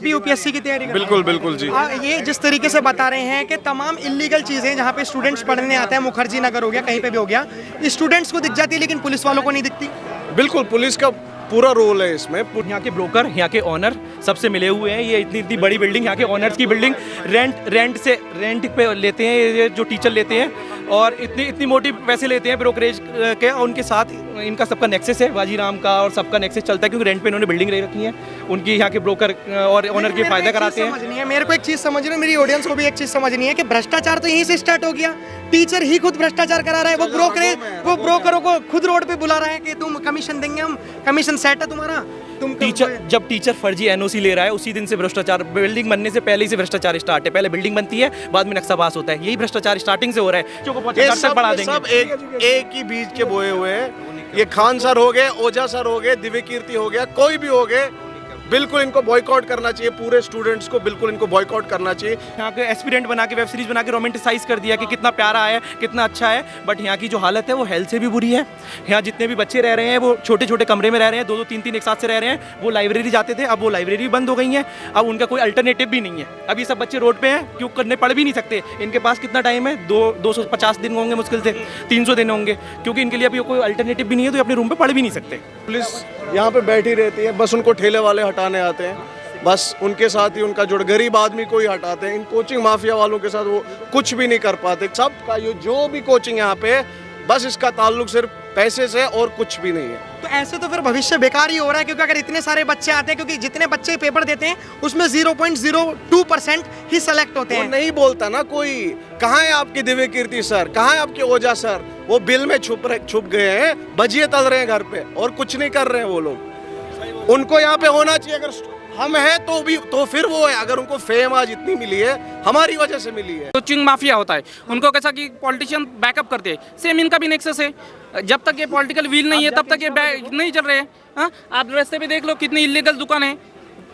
आप भी यूपीएससी की तैयारी कर रहे हैं? बिल्कुल बिल्कुल जी। ये जिस तरीके से बता रहे हैं कि तमाम इलीगल चीजें जहाँ पे स्टूडेंट्स पढ़ने आते हैं, मुखर्जी नगर हो गया, कहीं पे भी हो गया, स्टूडेंट्स को दिख जाती है लेकिन पुलिस वालों को नहीं दिखती। बिल्कुल पुलिस का पूरा रोल है इसमें। यहाँ के ब्रोकर, यहाँ के ऑनर सबसे मिले हुए हैं। ये इतनी इतनी बड़ी बिल्डिंग, यहाँ के ऑनर्स की बिल्डिंग रेंट पे लेते हैं ये जो टीचर लेते हैं, और इतनी इतनी मोटी पैसे लेते हैं ब्रोकरेज के, और उनके साथ इनका सबका नेक्सेस है, बाजीराम का और सबका नेक्सेस चलता है, क्योंकि रेंट पे इन्होंने बिल्डिंग ले रखी है। उनकी यहाँ के ब्रोकर और ऑनर के फायदा कराते हैं। मेरे को एक चीज समझ रहे, मेरी ऑडियंस को भी एक चीज समझनी है कि भ्रष्टाचार तो यहीं से स्टार्ट हो गया। टीचर ही खुद भ्रष्टाचार करा रहा है, वो ब्रोकरों को खुद रोड पे बुला रहा है कि तुम कमीशन देंगे, हम कमीशन सेट है तुम्हारा। जब टीचर फर्जी एनओसी ले रहा है उसी दिन से भ्रष्टाचार, बिल्डिंग बनने से पहले ही से भ्रष्टाचार स्टार्ट है। पहले बिल्डिंग बनती है, बाद में नक्शा पास होता है। यही भ्रष्टाचार स्टार्टिंग से हो रहा है। ये सब एक ही बीज के बोए हुए हैं। ये खान सर हो गए, ओझा सर हो गए, दिव्य कीर्ति हो गया, कोई भी हो गए, बिल्कुल इनको बॉयकॉट करना चाहिए। पूरे स्टूडेंट्स को बिल्कुल इनको बॉयकॉट करना चाहिए। यहाँ के एस्पिरेंट बना के, वेब सीरीज बना के रोमांटिसाइज कर दिया कि कितना प्यारा है, कितना अच्छा है। बट यहाँ की जो हालत है वो हेल्थ से भी बुरी है। यहाँ जितने भी बच्चे रह रहे हैं वो छोटे छोटे कमरे में रह रहे हैं, 2-2 3-3 एक साथ से रह रहे हैं। वो लाइब्रेरी जाते थे, अब वो लाइब्रेरी बंद हो गई है। अब उनका कोई अल्टरनेटिव भी नहीं है। अब ये सब बच्चे रोड पे हैं, क्यों करने पढ़ भी नहीं सकते। इनके पास कितना टाइम है, 250 दिन होंगे, मुश्किल से 300 दिन होंगे, क्योंकि इनके लिए अभी कोई अल्टरनेटिव भी नहीं है, तो अपने रूम पे पढ़ भी नहीं सकते। पुलिस यहाँ पे बैठी रहती है, बस उनको ठेले वाले हटाने आते हैं, बस उनके साथ ही उनका जो गरीब आदमी को ही हटाते हैं। इन कोचिंग माफिया वालों के साथ वो कुछ भी नहीं कर पाते। सबका ये जो भी कोचिंग यहाँ पे, बस इसका ताल्लुक सिर्फ पैसे से और कुछ भी नहीं है। तो ऐसे तो फिर भविष्य बेकार ही हो रहा है, क्योंकि अगर इतने सारे बच्चे आते हैं, क्योंकि जितने बच्चे पेपर देते हैं उसमें 0.02% ही सेलेक्ट होते हैं। नहीं बोलता ना कोई। कहाँ है आपकी दिव्य कीर्ति सर, कहाँ है आपके ओझा सर? वो बिल में छुप गए हैं, भजिए तल रहे हैं घर पे, और कुछ नहीं कर रहे हैं वो लोग। उनको यहाँ पे होना चाहिए। अगर हम हैं तो फिर वो है। अगर उनको फेम आज इतनी मिली है, हमारी वजह से मिली है। कोचिंग माफिया होता है, उनको कैसा कि पॉलिटिशियन बैकअप करते हैं। सेम इनका भी नेक्सस है। जब तक ये पॉलिटिकल व्हील नहीं है तब तक ये नहीं चल रहे हैं। हाँ, आप रास्ते पे देख लो कितनी इलीगल दुकान है।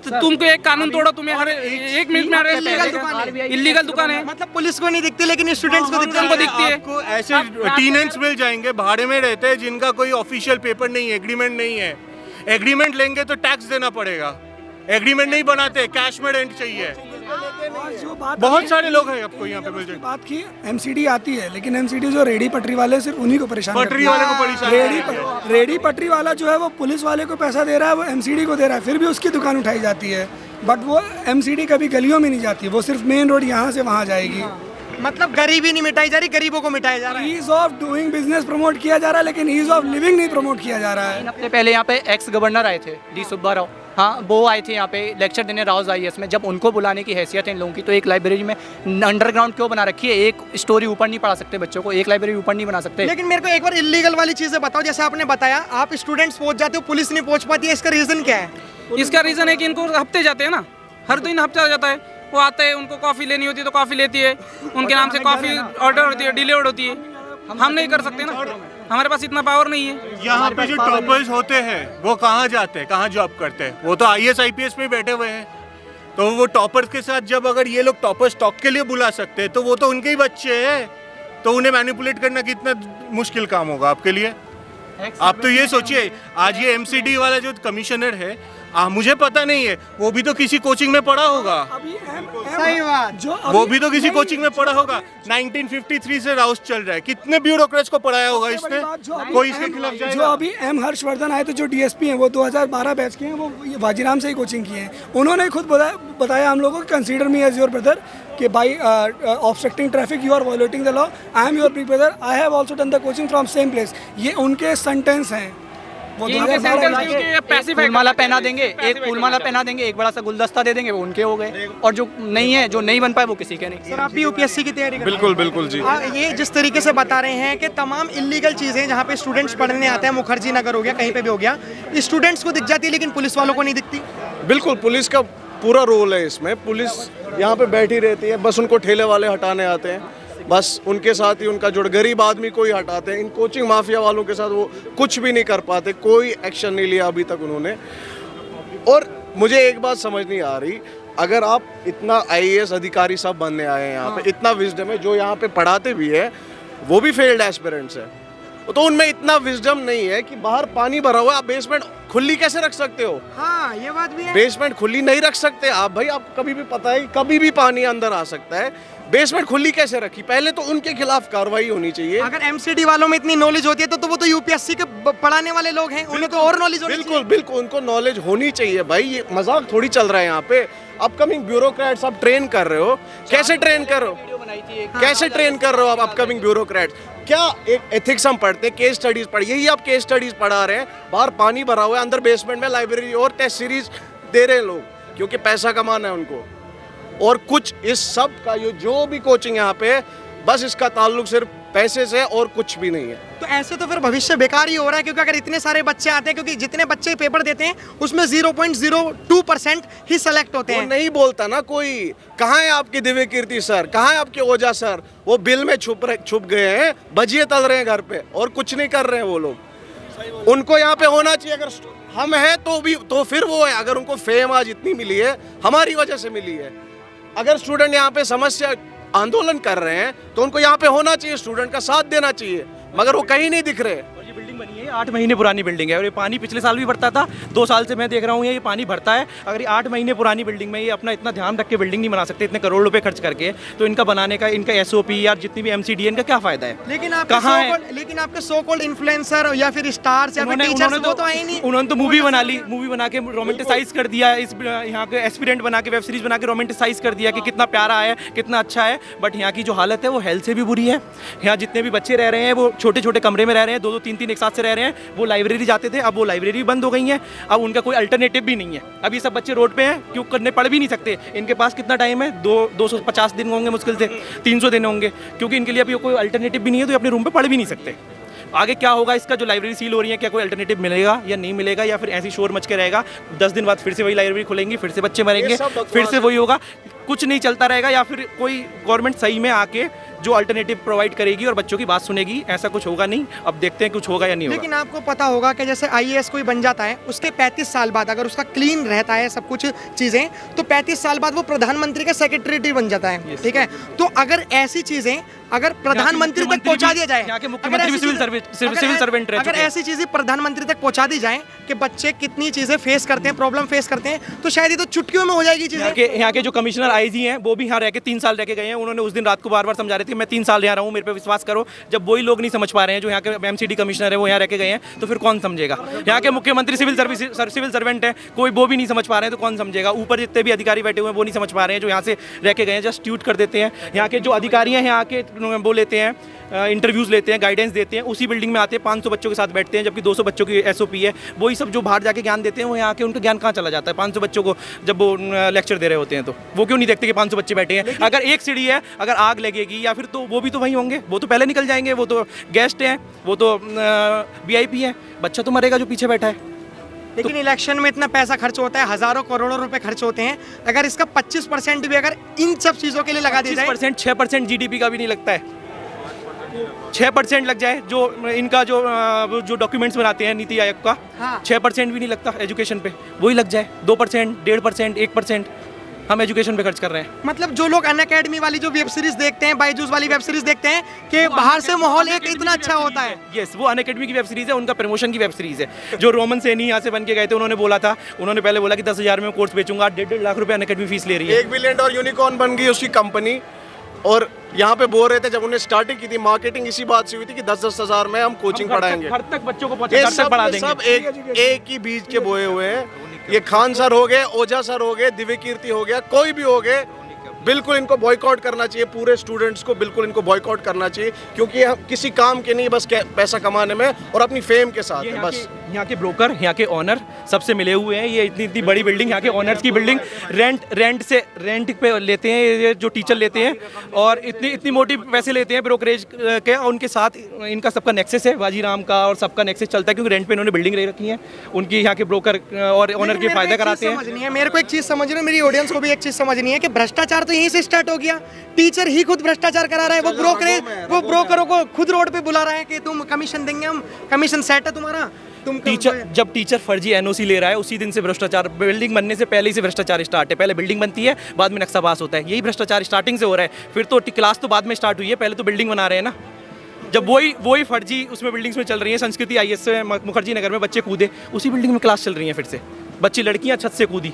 तो तुमको एक कानून तोड़ो, तुम्हें हर 1 मिनट में इलीगल दुकान है। मतलब पुलिस को नहीं दिखती लेकिन स्टूडेंट्स को दिखती है। आपको ऐसे टीनेंट्स मिल जाएंगे भाड़े में रहते हैं, जिनका कोई ऑफिशियल पेपर नहीं है, एग्रीमेंट नहीं है। एग्रीमेंट लेंगे तो टैक्स देना पड़ेगा। एग्रीमेंट नहीं बनाते, कैश में रेंट चाहिए। बहुत सारे लोग हैं आपको यहाँ पे मिल जाएंगे। बात की एमसीडी आती है, लेकिन एमसीडी जो रेडी पटरी वाले सिर्फ उन्हीं को परेशान करती है। पटरी वाले को परेशान रेडी पटरी वाला जो है वो पुलिस वाले को पैसा दे रहा है, वो एमसीडी को दे रहा है, फिर भी उसकी दुकान उठाई जाती है। बट वो एमसीडी कभी गलियों में नहीं जाती, वो सिर्फ मेन रोड यहाँ से वहाँ जाएगी। मतलब गरीबी नहीं मिटाई जा रही, गरीबों को मिटाया जा रहा है। Ease of doing business promote किया जा रहा है, लेकिन ईज ऑफ लिविंग नहीं प्रमोट किया जा रहा है। 3 हफ्ते पहले यहाँ पे एक्स गवर्नर आए थे, डी सुब्बा राव। हाँ, वो आए थे यहाँ पे लेक्चर देने राउज IAS में। जब उनको बुलाने की हैसियत है इन लोगों की, तो एक लाइब्रेरी में अंडरग्राउंड क्यों बना रखी है? एक स्टोरी ऊपर नहीं पढ़ा सकते बच्चों को, एक लाइब्रेरी ऊपर नहीं बना सकते। लेकिन मेरे को एक बार इलीगल वाली चीजें बताओ। जैसे आपने बताया आप स्टूडेंट्स पहुंच जाते हो, पुलिस नहीं पहुंच पाती है, इसका रीजन क्या है? इसका रीजन है कि इनको हफ्ते जाते हैं ना, हर दिन हफ्ता जाता है। वो आते हैं, उनको कॉफ़ी लेनी होती है तो कॉफ़ी लेती है, उनके नाम से कॉफ़ी ऑर्डर होती है, डिलीवर्ड होती है। हम नहीं कर सकते ना, हमारे पास इतना पावर नहीं है। यहाँ पे जो टॉपर्स होते हैं वो कहाँ जाते हैं, कहाँ जॉब करते हैं? वो तो IAS IPS में बैठे हुए हैं। तो वो टॉपर्स के साथ जब अगर ये लोग टॉपर्स टॉक के लिए बुला सकते हैं, तो वो तो उनके ही बच्चे हैं, तो उन्हें मैनिपुलेट करना कितना मुश्किल काम होगा आपके लिए। आप तो ये सोचिए, आज ये MCD वाला जो कमिश्नर है, मुझे पता नहीं है, वो भी तो किसी कोचिंग में पढ़ा होगा। सही बात। वो भी तो किसी कोचिंग में पढ़ा होगा। 1953 से राउस चल रहा है, कितने ब्यूरोक्रेट्स को पढ़ाया होगा इसने? कोई इसके खिलाफ जाएगा? जो अभी M हर्षवर्धन आए थे, जो DSP हैं, वो 2012 बैच के हैं, वो बाजीराम से ही कोचिंग की हैं। उन्होंने खुद बताया हम लोगों को, consider me as your brother, कि by obstructing traffic you are violating the law, I am your big brother, I have also done the coaching from same place. ये उनके सेंटेंस हैं। वो फूलमाला पहना देंगे, एक फूलमाला पहना देंगे, एक बड़ा सा गुलदस्ता दे देंगे, वो उनके हो गए। और जो नहीं है, जो नहीं बन पाए, वो किसी के नहीं। सर आप भी यूपीएससी की तैयारी कर रहे हैं? बिल्कुल बिल्कुल जी। ये जिस तरीके से बता रहे हैं कि तमाम इलीगल चीजें जहाँ पे स्टूडेंट्स पढ़ने आते हैं, मुखर्जी नगर हो गया, कहीं पे भी हो गया, स्टूडेंट्स को दिख जाती है लेकिन पुलिस वालों को नहीं दिखती। बिल्कुल पुलिस का पूरा रोल है इसमें। पुलिस यहाँ पे बैठी रहती है, बस उनको ठेले वाले हटाने आते हैं, बस उनके साथ ही उनका जो गरीब आदमी को ही हटाते हैं। इन कोचिंग माफिया वालों के साथ वो कुछ भी नहीं कर पाते, कोई एक्शन नहीं लिया अभी तक उन्होंने। और मुझे एक बात समझ नहीं आ रही, अगर आप इतना IAS अधिकारी सब बनने आए हैं यहाँ पे, इतना विजडम है, जो यहाँ पे पढ़ाते भी है वो भी फेल्ड एस्पिरेंट्स है, तो उनमें इतना विजडम नहीं है कि बाहर पानी भरा हुआ है, आप बेसमेंट खुली कैसे रख सकते हो? हाँ ये बात भी है। बेसमेंट खुली नहीं रख सकते आप भाई, आपको कभी भी पता है कभी भी पानी अंदर आ सकता है। बेसमेंट खुली कैसे रखी? पहले तो उनके खिलाफ कार्रवाई होनी चाहिए। अगर एमसीडी वालों में इतनी नॉलेज होती है तो वो तो यूपीएससी के पढ़ाने वाले लोग हैं, उन्हें तो और नॉलेज होनी बिल्कुल बिल्कुल उनको नॉलेज होनी चाहिए भाई, ये मजाक थोड़ी चल रहा है यहाँ पे। अपकमिंग ब्यूरोक्रेट्स आप ट्रेन कर रहे हो, कैसे ट्रेन कर रहे हो? कैसे ट्रेन कर रहे हो आप अपकमिंग ब्यूरोक्रेट्स? क्या एक एथिक्स हम पढ़ते हैं, केस स्टडीज पढ़, यही आप केस स्टडीज पढ़ा रहे हैं। बाहर पानी भरा हुआ है, अंदर बेसमेंट में लाइब्रेरी और टेस्ट सीरीज दे रहे हैं लोग, क्योंकि पैसा कमाना है उनको। और कुछ इस सब का ये जो भी कोचिंग यहाँ पे, बस इसका ताल्लुक सिर्फ पैसे से और कुछ भी नहीं है। तो ऐसे तो फिर भविष्य बेकार ही हो रहा है, क्योंकि अगर इतने सारे बच्चे आते हैं, क्योंकि जितने बच्चे पेपर देते हैं उसमें 0.02% ही सेलेक्ट होते वो हैं। नहीं बोलता ना कोई। कहाँ है आपके दिव्य कीर्ति सर, कहाँ है आपके ओझा सर? वो बिल में छुप गए हैं, भजिए तल रहे हैं घर पे और कुछ नहीं कर रहे हैं वो लोग। उनको यहाँ पे होना चाहिए। अगर हम हैं तो भी तो फिर वो है, अगर उनको फेम आज इतनी मिली है हमारी वजह से मिली है। अगर स्टूडेंट यहाँ पे समस्या आंदोलन कर रहे हैं तो उनको यहाँ पे होना चाहिए, स्टूडेंट का साथ देना चाहिए, मगर वो कहीं नहीं दिख रहे। और ये बिल्डिंग बनी है 8 महीने पुरानी बिल्डिंग है और ये पानी पिछले साल भी भरता था, 2 साल से मैं देख रहा हूँ ये पानी भरता है। अगर ये 8 महीने पुरानी बिल्डिंग में ये अपना इतना ध्यान रख के बिल्डिंग नहीं बना सकते इतने करोड़ रुपए खर्च करके, तो इनका बनाने का, इनका एसओपी या जितनी भी एमसीडी इनका क्या फायदा है? लेकिन आपके सो कॉल्ड इन्फ्लुएंसर या फिर स्टार्स या फिर टीचर्स वो तो आए नहीं। उन्होंने तो मूवी बना ली, मूवी बना के रोमांटिसाइज कर दिया, इस यहाँ के एस्पिरेंट बना के वेब सीरीज बना के रोमांटिसाइज कर दिया कि कितना प्यारा है, कितना अच्छा है। बट यहाँ की जो हालत है वो हेल्थ से भी बुरी है। यहाँ जितने भी बच्चे रह रहे हैं वो छोटे छोटे कमरे में रह रहे हैं, 2-2 3-3 एक साथ से रह रहे हैं। वो लाइब्रेरी जाते थे, अब वो लाइब्रेरी बंद हो गई है, अब उनका कोई अल्टरनेटिव भी नहीं है। अब ये सब बच्चे रोड पे हैं, क्यों करने पढ़ भी नहीं सकते। इनके पास कितना टाइम है? 250 दिन होंगे, मुश्किल से 300 दिन होंगे, क्योंकि इनके लिए अभी कोई अल्टरनेटिव भी नहीं है, तो ये अपने रूम पे पढ़ भी नहीं सकते। आगे क्या होगा इसका? जो लाइब्रेरी सील हो रही है, क्या कोई अल्टरनेटिव मिलेगा या नहीं मिलेगा, या फिर ऐसी शोर मच के रहेगा? 10 दिन बाद फिर से वही लाइब्रेरी खुलेंगी, फिर से बच्चे मरेंगे, फिर से वही होगा, कुछ नहीं चलता रहेगा। या फिर कोई गवर्नमेंट सही में आके जो अल्टरनेटिव प्रोवाइड करेगी और बच्चों की बात सुनेगी, ऐसा कुछ होगा नहीं। अब देखते हैं कुछ होगा या नहीं होगा। लेकिन आपको पता होगा कि जैसे आईएएस कोई बन जाता है, उसके 35 साल बाद अगर उसका क्लीन रहता है सब कुछ चीज़ें, तो 35 साल बाद वो प्रधानमंत्री का सेक्रेटरी बन जाता है। ठीक है, तो अगर ऐसी चीज़ें अगर प्रधानमंत्री तक पहुंचा दिया जाए, यहाँ के मुख्यमंत्री भी सिविल सर्वेंट रह चुके अगर हैं। ऐसी चीज़ें प्रधानमंत्री तक पहुंचा दी जाए कि बच्चे कितनी चीज़ें फेस करते हैं, प्रॉब्लम फेस करते हैं, तो शायद ये तो चुटकियों में हो जाएगी चीज़ें। यहाँ के जो कमिश्नर आईजी हैं वो भी यहाँ रह के 3 साल रह के गए हैं। उन्होंने उस दिन रात को बार बार समझा रहे थे मैं 3 साल यहाँ रहा हूँ, मेरे पे विश्वास करो। जब वही लोग नहीं समझ पा रहे हैं, जो यहाँ के एमसीडी कमिश्नर है वो यहाँ रह के गए हैं, तो फिर कौन समझेगा? यहाँ के मुख्यमंत्री सिविल सर्वेंट है, कोई वो भी नहीं समझ पा रहे हैं, तो कौन समझेगा? ऊपर जितने भी अधिकारी बैठे हुए हैं वो नहीं समझ पा रहे हैं, जो यहाँ से रह के गए हैं, जस्ट ट्यूट कर देते हैं। यहाँ के जो अधिकारी हैं यहाँ के वो लेते हैं, इंटरव्यूज़ लेते हैं, गाइडेंस देते हैं, उसी बिल्डिंग में आते हैं, 500 बच्चों के साथ बैठते हैं, जबकि 200 बच्चों की एसओपी है। वही सब जो बाहर जाके ज्ञान देते हैं, वो यहाँ के उनका ज्ञान कहाँ चला जाता है? 500 बच्चों को जब वो लेक्चर दे रहे होते हैं, तो वो क्यों नहीं देखते कि 500 बच्चे बैठे हैं? अगर एक सीढ़ी है, अगर आग लगेगी या फिर, तो वो भी तो वहीं होंगे, वो तो पहले निकल जाएंगे, वो तो गेस्ट हैं, वो तो VIP हैं, बच्चा तो मरेगा जो पीछे बैठा है। लेकिन इलेक्शन में इतना पैसा खर्च होता है, हजारों करोड़ों रुपए खर्च होते हैं, अगर इसका 25% भी अगर इन सब चीज़ों के लिए लगा दिया जाए, 6% GDP का भी नहीं लगता है। 6% लग जाए, जो इनका जो डॉक्यूमेंट्स बनाते हैं नीति आयोग का, हाँ। 6% भी नहीं लगता एजुकेशन पे, वही लग जाए 2%, 1.5%, 1% हम एजुकेशन पे खर्च कर रहे हैं। मतलब जो लोग अनअकैडमी वाली जो वेब सीरीज देखते हैं, बायजूस वाली वेब सीरीज देखते हैं कि बाहर से माहौल एक इतना अच्छा होता है। यस, वो अनअकैडमी की वेब सीरीज है, उनका प्रमोशन की वेब सीरीज है। जो रोमन सैनी यहाँ से बन के गए थे, उन्होंने बोला था, उन्होंने पहले बोला कि 10,000 में कोर्स बेचूंगा, 1.5 लाख रुपए अनअकैडमी फीस ले रही है। $1 बिलियन यूनिकॉर्न बन गई उसकी कंपनी। और यहाँ पे बोल रहे थे जब उन्हें स्टार्टिंग की थी, मार्केटिंग इसी बात से हुई थी कि 10-10 हज़ार में हम कोचिंग पढ़ाएंगे। घर तक बच्चों को ये पढ़ा देंगे। सब एक ही बीज के बोए हुए हैं। ये खान सर हो गए, ओझा सर हो गए, दिव्य कीर्ति हो गया, कोई भी हो गए, बिल्कुल इनको बॉयकॉट करना चाहिए। पूरे स्टूडेंट्स को बिल्कुल इनको बॉयकॉट करना चाहिए, क्योंकि ये किसी काम के नहीं, बस पैसा कमाने में और अपनी फेम के साथ है बस। यहाँ के ब्रोकर, यहाँ के ऑनर सबसे मिले हुए हैं। ये इतनी बड़ी बिल्डिंग, यहाँ के ऑनर्स की बिल्डिंग रेंट पे लेते हैं, ये जो टीचर लेते हैं, और इतनी मोटी पैसे लेते हैं ब्रोकरेज के। और उनके साथ इनका सबका नेक्सेस है, बाजीराम का और सबका नेक्सेस चलता है, क्योंकि रेंट पे इन्होंने बिल्डिंग ले रखी है। उनकी यहाँ के ब्रोकर और ऑनर के फायदा कराते हैं। मेरे को एक चीज़ समझ रही है, मेरी ऑडियंस को भी एक चीज़ समझनी है कि भ्रष्टाचार तो यहीं से स्टार्ट हो गया। टीचर ही खुद भ्रष्टाचार करा रहा है, वो ब्रोकरों को खुद रोड पे बुला रहा है कि तुम कमीशन देंगे, हम कमीशन सेट है तुम्हारा। जब टीचर फर्जी NOC ले रहा है, उसी दिन से भ्रष्टाचार, बिल्डिंग बनने से पहले ही से भ्रष्टाचार स्टार्ट है। पहले बिल्डिंग बनती है, बाद में नक्शा पास होता है, यही भ्रष्टाचार स्टार्टिंग से हो रहा है। फिर तो क्लास तो बाद में स्टार्ट हुई है, पहले तो बिल्डिंग बना रहे हैं ना। जब वही फर्जी उसमें बिल्डिंग्स में चल रही है, संस्कृति आईएएस में मुखर्जी नगर में बच्चे कूदे, उसी बिल्डिंग में क्लास चल रही है फिर से, बच्ची लड़कियां छत से कूदी,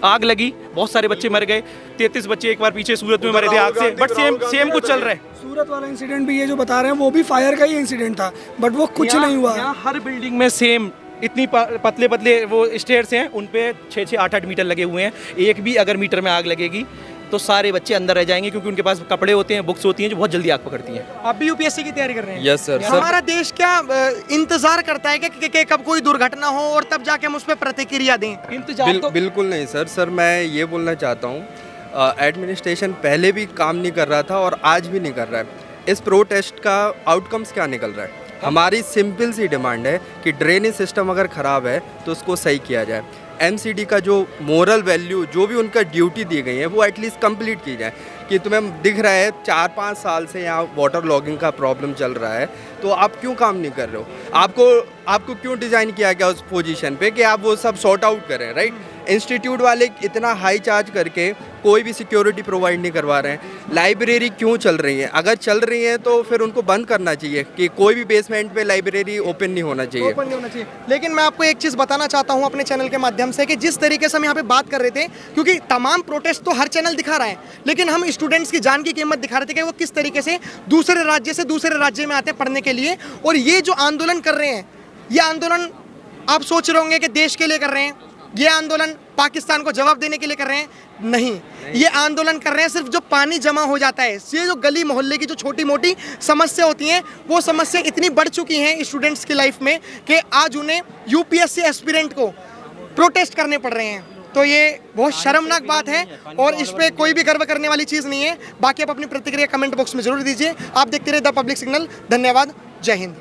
आग लगी, बहुत सारे बच्चे मर गए, 33 बच्चे एक बार पीछे सूरत में मरे थे आग से, बट सेम कुछ चल रहा है। सूरत वाला इंसिडेंट भी ये जो बता रहे हैं वो भी फायर का ही इंसिडेंट था, बट वो कुछ नहीं हुआ। यहाँ हर बिल्डिंग में सेम इतनी पतले पतले वो स्टेयर्स हैं, उन पे 6-6, 8-8 मीटर लगे हुए हैं, एक भी अगर मीटर में आग लगेगी तो सारे बच्चे अंदर रह जाएंगे, क्योंकि उनके पास कपड़े होते हैं, बुक्स होती हैं जो बहुत जल्दी आग पकड़ती हैं। आप भी यूपीएससी की तैयारी कर रहे हैं? Yes sir. हमारा देश क्या इंतजार करता है कि कब कोई दुर्घटना हो और तब जाके हम उस पर प्रतिक्रिया दें? इंतजार तो बिल्कुल नहीं सर मैं ये बोलना चाहता हूँ, एडमिनिस्ट्रेशन पहले भी काम नहीं कर रहा था और आज भी नहीं कर रहा है। इस प्रोटेस्ट का आउटकम्स क्या निकल रहा है? हमारी सिंपल सी डिमांड है कि ड्रेनेज सिस्टम अगर ख़राब है तो उसको सही किया जाए। एमसीडी का जो मोरल वैल्यू, जो भी उनका ड्यूटी दी गई है, वो एटलीस्ट कंप्लीट की जाए। कि तुम्हें दिख रहा है 4-5 साल से यहाँ वाटर लॉगिंग का प्रॉब्लम चल रहा है, तो आप क्यों काम नहीं कर रहे हो? आपको क्यों डिज़ाइन किया गया उस पोजीशन पे कि आप वो सब सॉर्ट आउट करें, राइट? इंस्टीट्यूट वाले इतना हाई चार्ज करके कोई भी सिक्योरिटी प्रोवाइड नहीं करवा रहे हैं। लाइब्रेरी क्यों चल रही है? अगर चल रही है तो फिर उनको बंद करना चाहिए कि कोई भी बेसमेंट पे लाइब्रेरी ओपन नहीं होना चाहिए। ओपन नहीं होना चाहिए। लेकिन मैं आपको एक चीज़ बताना चाहता हूं अपने चैनल के माध्यम से कि जिस तरीके से हम यहाँ पे बात कर रहे थे, क्योंकि तमाम प्रोटेस्ट तो हर चैनल दिखा रहा है, लेकिन हम स्टूडेंट्स की जान की कीमत दिखा रहे थे कि वो किस तरीके से दूसरे राज्य से दूसरे राज्य में आते हैं पढ़ने के लिए। और ये जो आंदोलन कर रहे हैं, ये आंदोलन आप सोच रहे होंगे कि देश के लिए कर रहे हैं, ये आंदोलन पाकिस्तान को जवाब देने के लिए कर रहे हैं, नहीं। ये आंदोलन कर रहे हैं सिर्फ जो पानी जमा हो जाता है, ये जो गली मोहल्ले की जो छोटी मोटी समस्या होती हैं, वो समस्या इतनी बढ़ चुकी हैं स्टूडेंट्स की लाइफ में कि आज उन्हें यूपीएससी एस्पिरेंट को प्रोटेस्ट करने पड़ रहे हैं। तो ये बहुत शर्मनाक बात है और इस पर कोई भी गर्व करने वाली चीज़ नहीं है। बाकी आप अपनी प्रतिक्रिया कमेंट बॉक्स में जरूर दीजिए। आप देखते रहिए द पब्लिक सिग्नल। धन्यवाद। जय हिंद।